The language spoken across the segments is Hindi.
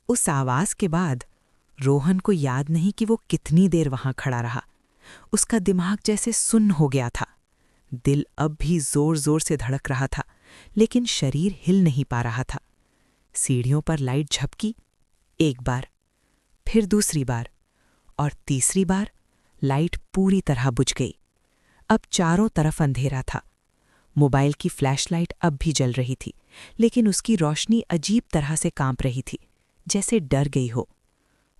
उस आवाज के बाद रोहन को याद नहीं कि वो कितनी देर वहां खड़ा रहा। उसका दिमाग जैसे सुन्न हो गया था। दिल अब भी जोर जोर से धड़क रहा था, लेकिन शरीर हिल नहीं पा रहा था। सीढ़ियों पर लाइट झपकी, एक बार, फिर दूसरी बार, और तीसरी बार लाइट पूरी तरह बुझ गई। अब चारों तरफ अंधेरा था। मोबाइल की फ्लैशलाइट अब भी जल रही थी, लेकिन उसकी रोशनी अजीब तरह से कांप रही थी, जैसे डर गई हो।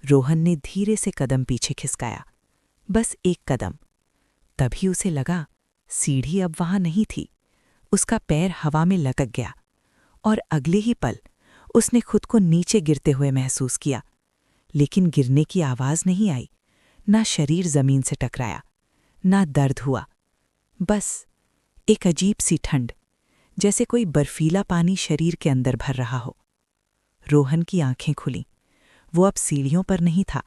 रोहन ने धीरे से कदम पीछे खिसकाया, बस एक कदम। तभी उसे लगा सीढ़ी अब वहां नहीं थी। उसका पैर हवा में लटक गया, और अगले ही पल उसने खुद को नीचे गिरते हुए महसूस किया। लेकिन गिरने की आवाज नहीं आई, ना शरीर जमीन से टकराया, ना दर्द हुआ। बस एक अजीब सी ठंड, जैसे कोई बर्फीला पानी शरीर के अंदर भर रहा हो। रोहन की आंखें खुलीं। वो अब सीढ़ियों पर नहीं था,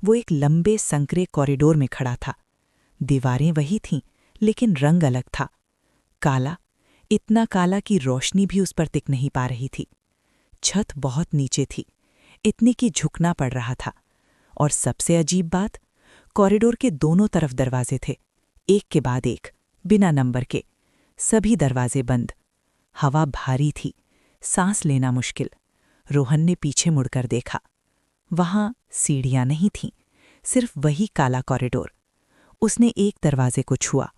वो एक लंबे संकरे कॉरिडोर में खड़ा था। दीवारें वही थीं, लेकिन रंग अलग था। काला, इतना काला कि रोशनी भी उस पर टिक नहीं पा रही थी। छत बहुत नीचे थी, इतनी कि झुकना पड़ रहा था। और सबसे अजीब बात, कॉरिडोर के दोनों तरफ दरवाजे थे, एक के बाद एक, बिना नंबर के। सभी दरवाजे बंद। हवा भारी थी, सांस लेना मुश्किल। रोहन ने पीछे मुड़कर देखा। वहां सीढ़ियां नहीं थीं, सिर्फ वही काला कॉरिडोर। उसने एक दरवाजे को छुआ।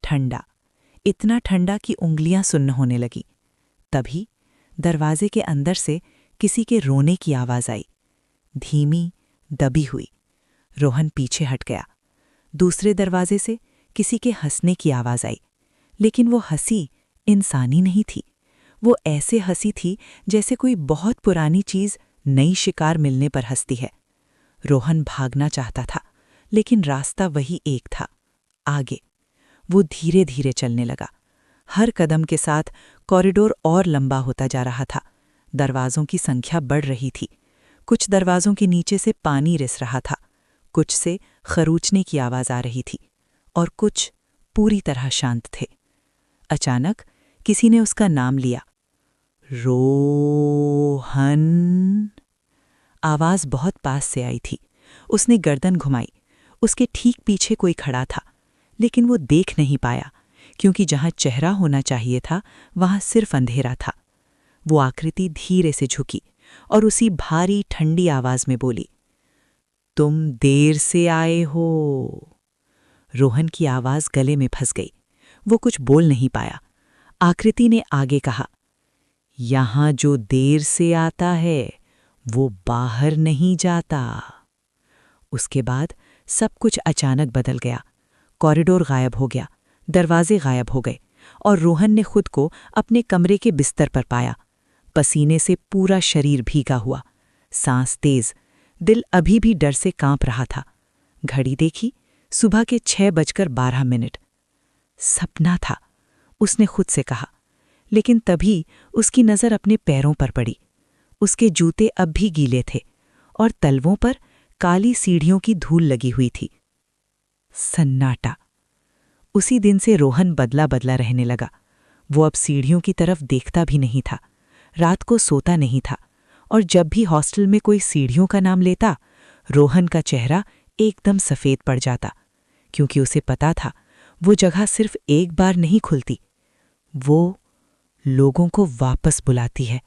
ठंडा, इतना ठंडा कि उंगलियां सुन्न होने लगी। तभी दरवाजे के अंदर से किसी के रोने की आवाज आई, धीमी, दबी हुई। रोहन पीछे हट गया। दूसरे दरवाजे से किसी के हंसने की आवाज आई, लेकिन वो हंसी इंसानी नहीं थी। वो ऐसे हंसी थी जैसे कोई बहुत पुरानी चीज नई शिकार मिलने पर हंसती है। रोहन भागना चाहता था, लेकिन रास्ता वही एक था, आगे। वो धीरे धीरे चलने लगा। हर कदम के साथ कॉरिडोर और लंबा होता जा रहा था। दरवाजों की संख्या बढ़ रही थी। कुछ दरवाजों के नीचे से पानी रिस रहा था, कुछ से खरूचने की आवाज आ रही थी, और कुछ पूरी तरह शांत थे। अचानक किसी ने उसका नाम लिया, रोहन। आवाज बहुत पास से आई थी। उसने गर्दन घुमाई। उसके ठीक पीछे कोई खड़ा था, लेकिन वो देख नहीं पाया, क्योंकि जहां चेहरा होना चाहिए था वहां सिर्फ अंधेरा था। वो आकृति धीरे से झुकी और उसी भारी ठंडी आवाज में बोली, तुम देर से आए हो। रोहन की आवाज गले में फंस गई। वो कुछ बोल नहीं पाया। आकृति ने आगे कहा, यहां जो देर से आता है वो बाहर नहीं जाता। उसके बाद सब कुछ अचानक बदल गया। कॉरिडोर गायब हो गया, दरवाजे गायब हो गए, और रोहन ने खुद को अपने कमरे के बिस्तर पर पाया। पसीने से पूरा शरीर भीगा हुआ, सांस तेज, दिल अभी भी डर से कांप रहा था। घड़ी देखी, सुबह के 6:12। सपना था, उसने खुद से कहा। लेकिन तभी उसकी नज़र अपने पैरों पर पड़ी। उसके जूते अब भी गीले थे, और तलवों पर काली सीढ़ियों की धूल लगी हुई थी। सन्नाटा। उसी दिन से रोहन बदला बदला रहने लगा। वो अब सीढ़ियों की तरफ देखता भी नहीं था, रात को सोता नहीं था, और जब भी हॉस्टल में कोई सीढ़ियों का नाम लेता, रोहन का चेहरा एकदम सफ़ेद पड़ जाता, क्योंकि उसे पता था वो जगह सिर्फ एक बार नहीं खुलती, वो लोगों को वापस बुलाती है।